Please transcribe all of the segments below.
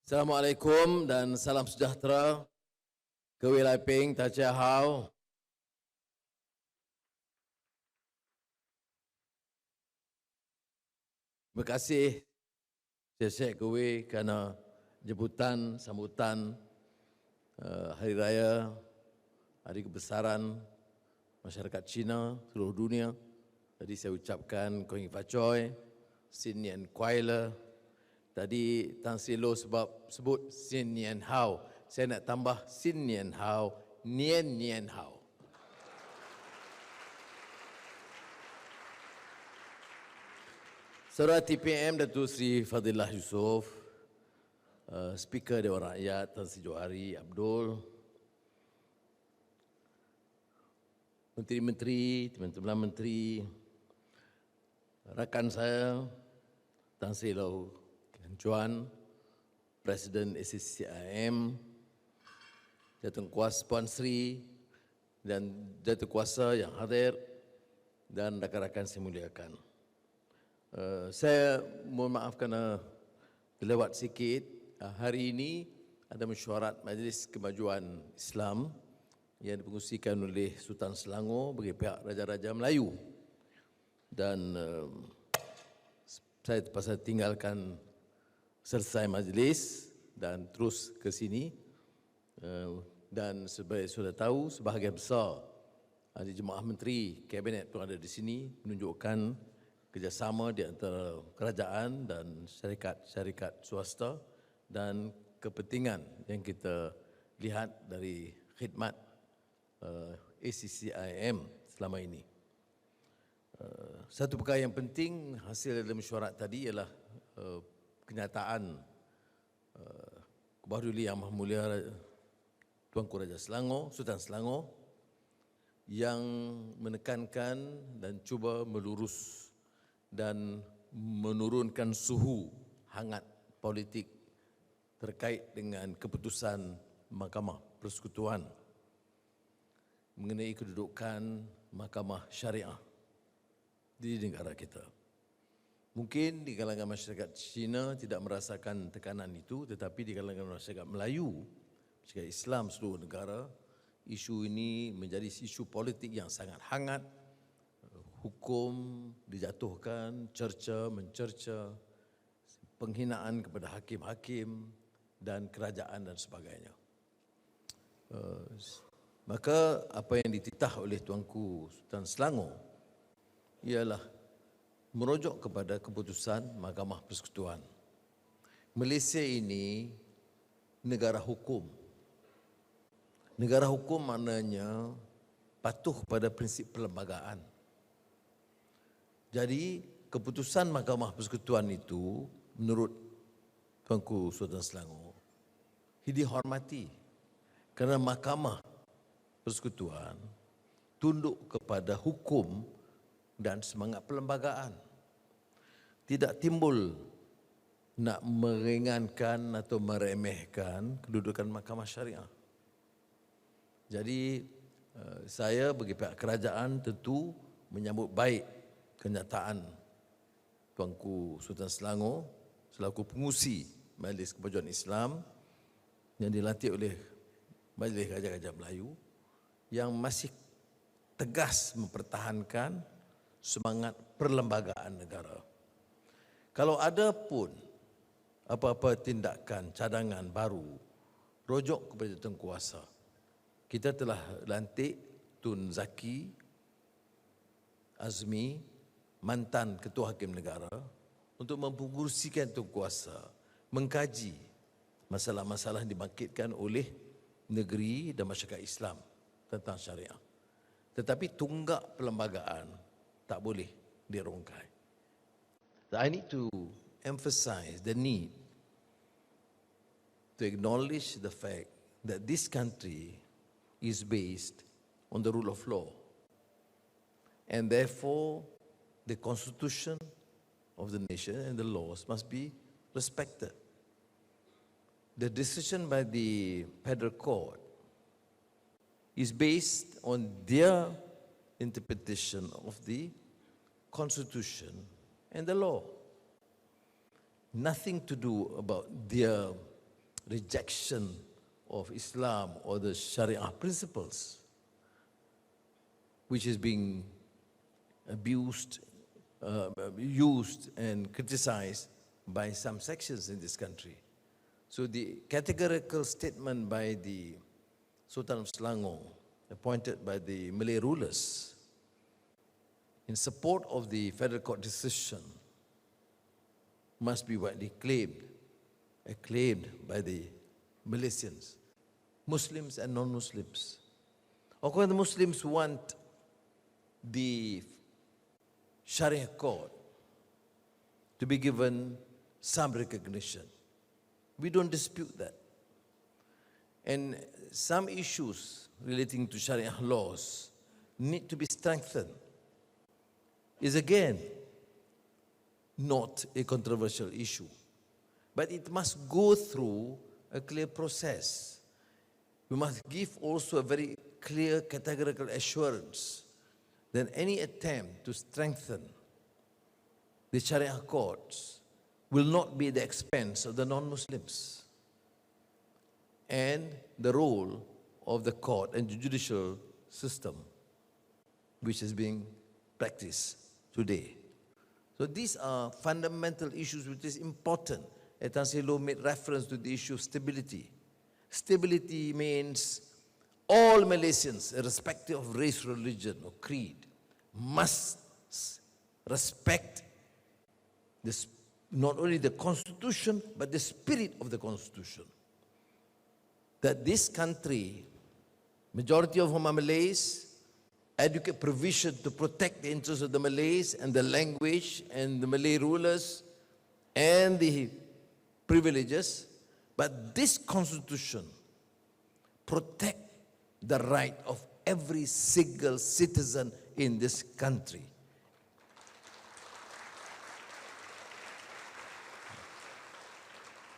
Assalamualaikum dan salam sejahtera ke wilayah Ping, Ta Chia Hao. Terima kasih Syekh Kewe kerana jemputan, sambutan Hari Raya, Hari Kebesaran masyarakat Cina seluruh dunia. Tadi saya ucapkan Kong Fa Choi, Sin Nian Kuai Le. Tadi Tan Silo sebut Sin Nian Hao. Saya nak tambah Sin Nian Hao, Nian Nian Hao. Saudara TPM Datuk Seri Fadilah Yusof, Speaker Dewan Rakyat Tan Sri Johari Abdul, Menteri-Menteri, teman-teman Menteri, rakan saya Tan Sri Lau Kian Chuan, Presiden ACCIM, Jatuhkuasa Puan Sri dan Jatuhkuasa yang hadir dan rakan-rakan saya muliakan. Saya mohon maaf kerana terlewat sikit. Hari ini ada mesyuarat Majlis Kemajuan Islam yang dipengusikan oleh Sultan Selangor bagi pihak Raja-Raja Melayu. Dan saya terpaksa tinggalkan selesai majlis dan terus ke sini. Dan sebagai sudah tahu, sebahagian besar ahli jemaah menteri kabinet pun ada di sini, menunjukkan kerjasama di antara kerajaan dan syarikat swasta dan kepentingan yang kita lihat dari khidmat ACCIM selama ini. Satu perkara yang penting hasil dalam mesyuarat tadi ialah kenyataan Kebahagiaan Yang Maha Mulia Tuanku Raja Selangor, Sultan Selangor, yang menekankan dan cuba melurus dan menurunkan suhu hangat politik terkait dengan keputusan Mahkamah Persekutuan mengenai kedudukan Mahkamah Syariah di negara kita. Mungkin di kalangan masyarakat Cina tidak merasakan tekanan itu, tetapi di kalangan masyarakat Melayu, masyarakat Islam seluruh negara, isu ini menjadi isu politik yang sangat hangat. Hukum dijatuhkan, mencerca, penghinaan kepada hakim-hakim dan kerajaan dan sebagainya. Maka apa yang dititah oleh Tuanku Sultan Selangor ialah merujuk kepada keputusan Mahkamah Persekutuan. Malaysia ini negara hukum. Negara hukum maknanya patuh pada prinsip perlembagaan. Jadi keputusan Mahkamah Persekutuan itu menurut Tuanku Sultan Selangor dihormati kerana Mahkamah Persekutuan tunduk kepada hukum dan semangat perlembagaan. Tidak timbul nak meringankan atau meremehkan kedudukan Mahkamah Syariah. Jadi saya bagi pihak kerajaan tentu menyambut baik kenyataan Tuanku Sultan Selangor selaku pengurusi Majlis Kemajuan Islam yang dilantik oleh Majlis Raja-Raja Melayu yang masih tegas mempertahankan semangat perlembagaan negara. Kalau ada pun apa-apa tindakan cadangan baru rujuk kepada jawatan kita telah lantik Tun Zaki Azmi, mantan Ketua Hakim Negara, untuk mempengurusikan kuasa, mengkaji masalah-masalah yang dibangkitkan oleh negeri dan masyarakat Islam tentang syariah. Tetapi tunggak perlembagaan tak boleh dirongkai. I need to emphasize the need to acknowledge the fact that this country is based on the rule of law. And therefore, the constitution of the nation and the laws must be respected. The decision by the Federal Court is based on their interpretation of the constitution and the law. Nothing to do about their rejection of Islam or the Sharia principles, which is being abused, used and criticized by some sections in this country. So the categorical statement by the Sultan of Selangor, appointed by the Malay rulers, in support of the federal court decision, must be widely acclaimed by the Malaysians, Muslims and non-Muslims. Of course, the Muslims want the Sharia court to be given some recognition. We don't dispute that. And some issues relating to Sharia laws need to be strengthened. Is again not a controversial issue, but it must go through a clear process. We must give also a very clear categorical assurance that any attempt to strengthen the Sharia courts will not be at the expense of the non-Muslims and the role of the court and the judicial system which is being practiced today. So these are fundamental issues which is important. Tan Sri Loh made reference to the issue of stability. Stability means all Malaysians, irrespective of race, religion or creed, must respect this, not only the Constitution, but the spirit of the Constitution. That this country, majority of whom are Malays, adequate provision to protect the interests of the Malays and the language and the Malay rulers and the privileges, but this Constitution protect the right of every single citizen in this country.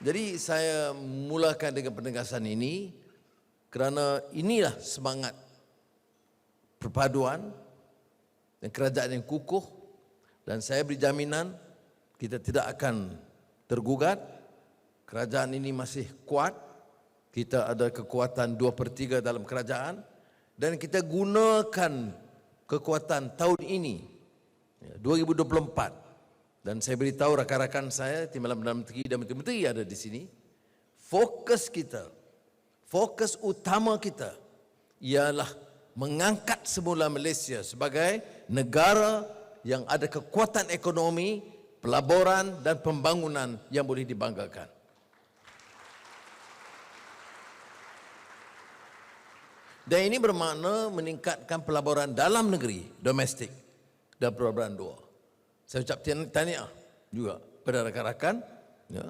Jadi saya mulakan dengan penegasan ini kerana inilah semangat perpaduan dan kerajaan yang kukuh, dan saya beri jaminan kita tidak akan tergugat. Kerajaan ini masih kuat. Kita ada kekuatan 2/3 dalam kerajaan dan kita gunakan kekuatan tahun ini 2024. Dan saya beritahu rakan-rakan saya, Timbalan Perdana Menteri dan menteri-menteri ada di sini, fokus kita, fokus utama kita ialah mengangkat semula Malaysia sebagai negara yang ada kekuatan ekonomi, pelaburan dan pembangunan yang boleh dibanggakan. Dan ini bermakna meningkatkan pelaburan dalam negeri, domestik, dan pelaburan luar. Saya ucap tahniah juga pada rakan-rakan, ya,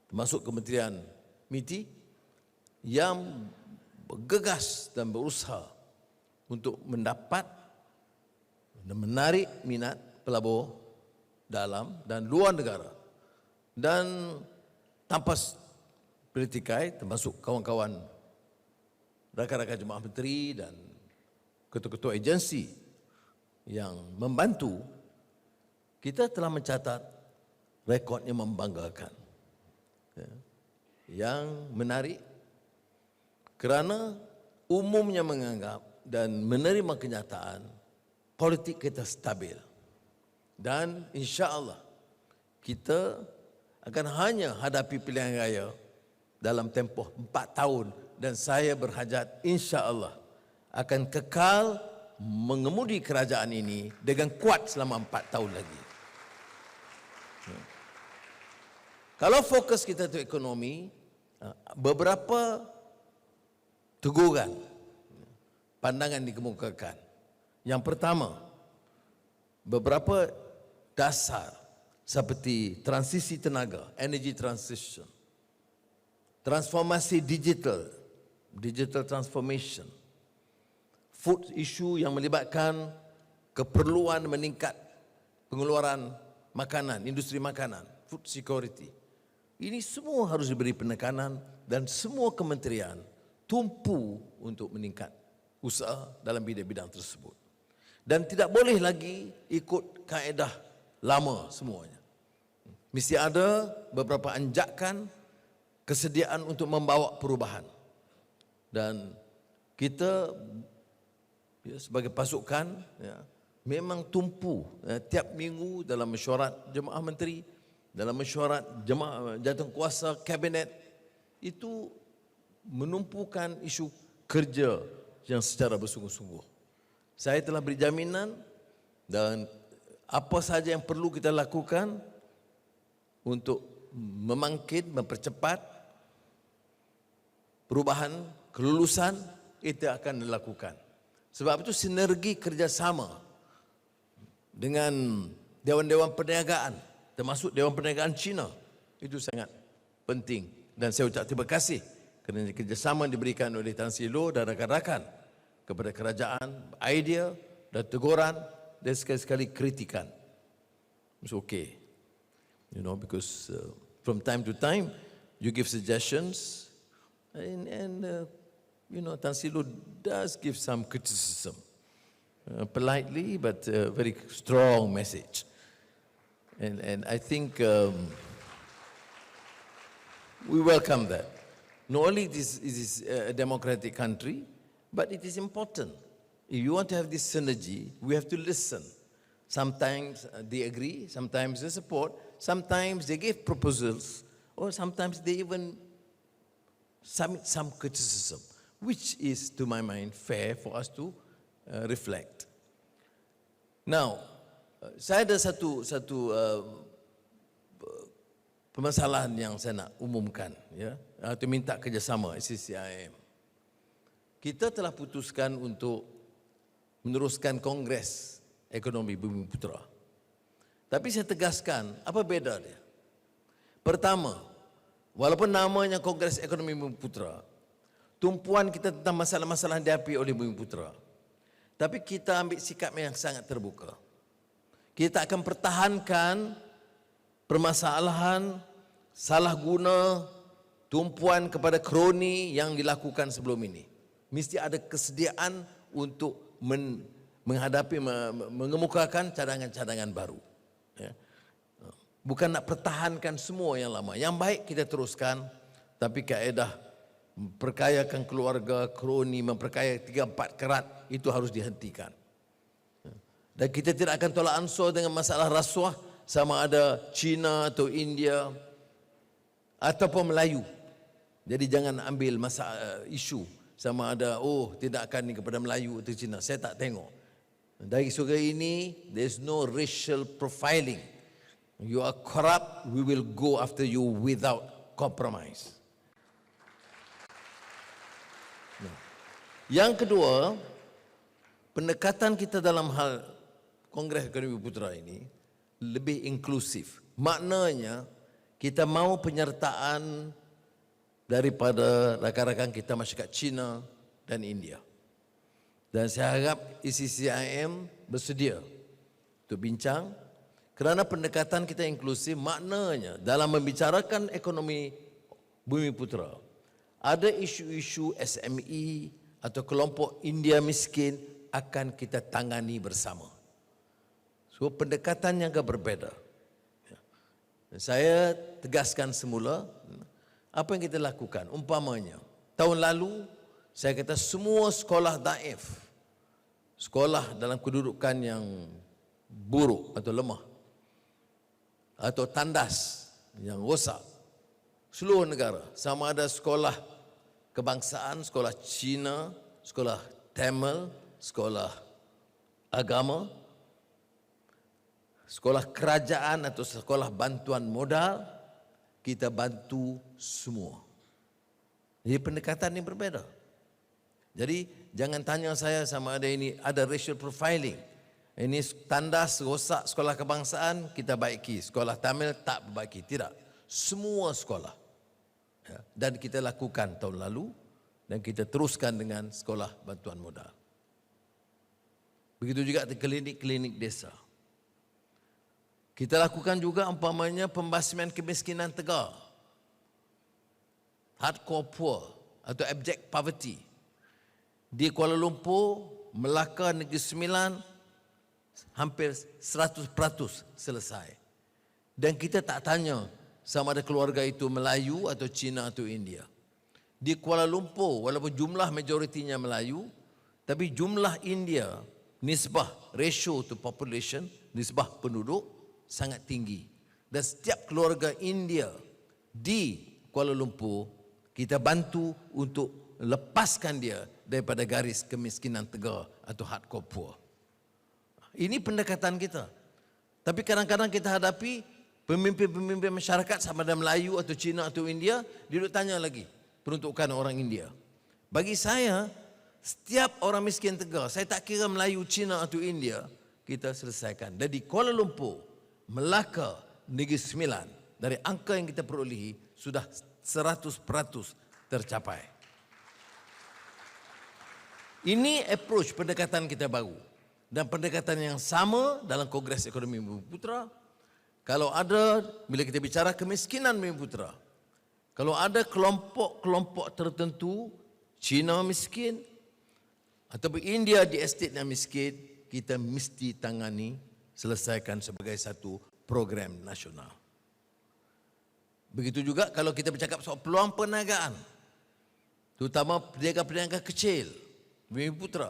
termasuk Kementerian MITI yang bergegas dan berusaha untuk mendapat dan menarik minat pelabur dalam dan luar negara. Dan tanpa bertikai, termasuk kawan-kawan rakan-rakan jemaah menteri dan ketua-ketua agensi yang membantu, kita telah mencatat rekod yang membanggakan, ya, yang menarik kerana umumnya menganggap dan menerima kenyataan politik kita stabil. Dan insya-Allah kita akan hanya hadapi pilihan raya dalam tempoh 4 tahun, dan saya berhajat insya-Allah akan kekal mengemudi kerajaan ini dengan kuat selama 4 tahun lagi. Kalau fokus kita itu ekonomi, beberapa teguran, pandangan dikemukakan. Yang pertama, beberapa dasar seperti transisi tenaga, energy transition, transformasi digital, digital transformation, food issue yang melibatkan keperluan meningkat pengeluaran makanan, industri makanan, food security. Ini semua harus diberi penekanan dan semua kementerian tumpu untuk meningkat usaha dalam bidang-bidang tersebut. Dan tidak boleh lagi ikut kaedah lama semuanya. Mesti ada beberapa anjakan kesediaan untuk membawa perubahan. Dan kita sebagai pasukan memang tumpu tiap minggu dalam mesyuarat jemaah menteri, dalam mesyuarat jemaah jawatankuasa kabinet, itu menumpukan isu kerja yang secara bersungguh-sungguh. Saya telah beri jaminan dan apa saja yang perlu kita lakukan untuk memangkit, mempercepat perubahan, kelulusan, itu akan dilakukan. Sebab itu sinergi kerjasama dengan Dewan-Dewan Perniagaan, termasuk Dewan Perniagaan China, itu sangat penting. Dan saya ucap terima kasih kerana kerjasama diberikan oleh Tan Sri Loh dan rakan-rakan kepada kerajaan, idea dan teguran dan sekali-sekali kritikan. It's okay. Because from time to time you give suggestions and Tan Sri Loh does give some criticism, politely but very strong message. And I think we welcome that. Not only is this a democratic country, but it is important. If you want to have this synergy, we have to listen. Sometimes they agree, sometimes they support, sometimes they give proposals, or sometimes they even submit some criticism, which is, to my mind, fair for us to reflect. Now, saya ada satu permasalahan yang saya nak umumkan, atau minta kerjasama SCCIM. Kita telah putuskan untuk meneruskan Kongres Ekonomi Bumiputera. Tapi saya tegaskan, apa beza dia? Pertama, walaupun namanya Kongres Ekonomi Bumiputera, tumpuan kita tentang masalah-masalah yang dihadapi oleh Bumiputera. Tapi kita ambil sikap yang sangat terbuka. Kita akan pertahankan permasalahan salah guna tumpuan kepada kroni yang dilakukan sebelum ini. Mesti ada kesediaan untuk menghadapi, mengemukakan cadangan-cadangan baru. Bukan nak pertahankan semua yang lama. Yang baik kita teruskan, tapi kaedah memperkayakan keluarga, kroni, memperkaya 3-4 kerat, itu harus dihentikan. Dan kita tidak akan tolak ansur dengan masalah rasuah, sama ada China atau India ataupun Melayu. Jadi jangan ambil masalah isu sama ada tidak akan ni kepada Melayu atau Cina. Saya tak tengok. Dari segi ini, there is no racial profiling. You are corrupt, we will go after you without compromise. Yang kedua, pendekatan kita dalam hal Kongres Ekonomi Bumiputera ini lebih inklusif. Maknanya kita mau penyertaan daripada rakan-rakan kita masyarakat China dan India. Dan saya harap SCCIM bersedia untuk bincang, kerana pendekatan kita inklusif maknanya dalam membicarakan ekonomi Bumiputera ada isu-isu SME atau kelompok India miskin akan kita tangani bersama. So pendekatan yang agak berbeza. Saya tegaskan semula apa yang kita lakukan. Umpamanya, tahun lalu saya kata semua sekolah daif, sekolah dalam kedudukan yang buruk atau lemah, atau tandas yang rosak, seluruh negara, sama ada sekolah kebangsaan, sekolah Cina, sekolah Tamil, sekolah agama, sekolah kerajaan atau sekolah bantuan modal, kita bantu semua. Jadi pendekatan ini berbeza. Jadi jangan tanya saya sama ada ini ada racial profiling. Ini tandas rosak sekolah kebangsaan kita baiki, sekolah Tamil tak perbaiki. Tidak, semua sekolah. Dan kita lakukan tahun lalu dan kita teruskan dengan sekolah bantuan modal. Begitu juga di klinik-klinik desa. Kita lakukan juga umpamanya pembasmian kemiskinan tegar, hardcore poor atau abject poverty. Di Kuala Lumpur, Melaka, Negeri Sembilan, hampir 100% selesai. Dan kita tak tanya sama ada keluarga itu Melayu atau Cina atau India. Di Kuala Lumpur, walaupun jumlah majoritinya Melayu, tapi jumlah India, nisbah ratio to population, nisbah penduduk sangat tinggi. Dan setiap keluarga India di Kuala Lumpur, kita bantu untuk lepaskan dia daripada garis kemiskinan tegar atau hardcore poor. Ini pendekatan kita. Tapi kadang-kadang kita hadapi pemimpin-pemimpin masyarakat sama ada Melayu atau Cina atau India, dia duduk tanya lagi peruntukan orang India. Bagi saya, setiap orang miskin tegar, saya tak kira Melayu, Cina atau India, kita selesaikan. Dan di Kuala Lumpur, Melaka, Negeri Sembilan, dari angka yang kita perolehi, sudah 100% tercapai. Ini approach pendekatan kita baru. Dan pendekatan yang sama dalam Kongres Ekonomi Bumi-Putra. Kalau ada, bila kita bicara kemiskinan Bumi-Putra, kalau ada kelompok-kelompok tertentu, Cina miskin, ataupun India di estate yang miskin, kita mesti tangani, selesaikan sebagai satu program nasional. Begitu juga kalau kita bercakap soal peluang perniagaan, terutama peniaga-peniaga kecil, Bumi-Putra,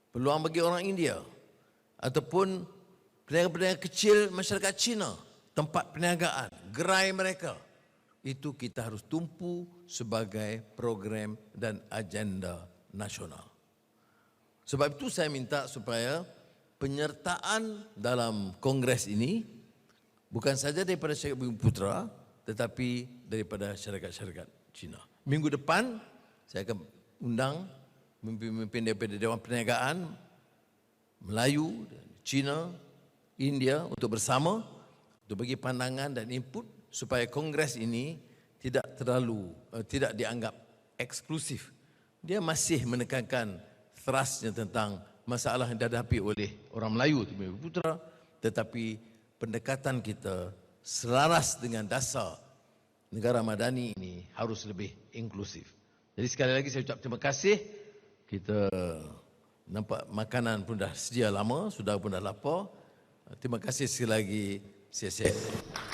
peluang bagi orang India, ataupun peniaga-peniaga kecil masyarakat Cina, tempat perniagaan, gerai mereka, itu kita harus tumpu sebagai program dan agenda nasional. Sebab itu saya minta supaya penyertaan dalam kongres ini bukan saja daripada syarikat Bumi-Putra, tetapi daripada syarikat-syarikat Cina. Minggu depan saya akan undang pemimpin daripada Dewan Perniagaan Melayu, Cina, India untuk bersama untuk bagi pandangan dan input supaya kongres ini tidak dianggap eksklusif. Dia masih menekankan thrustnya tentang masalah yang dihadapi oleh orang Melayu di Bumi-Putra, tetapi pendekatan kita selaras dengan dasar negara madani ini harus lebih inklusif. Jadi sekali lagi saya ucap terima kasih. Kita nampak makanan pun dah sedia lama, sudah pun dah lapar. Terima kasih sekali lagi. Siap-siap.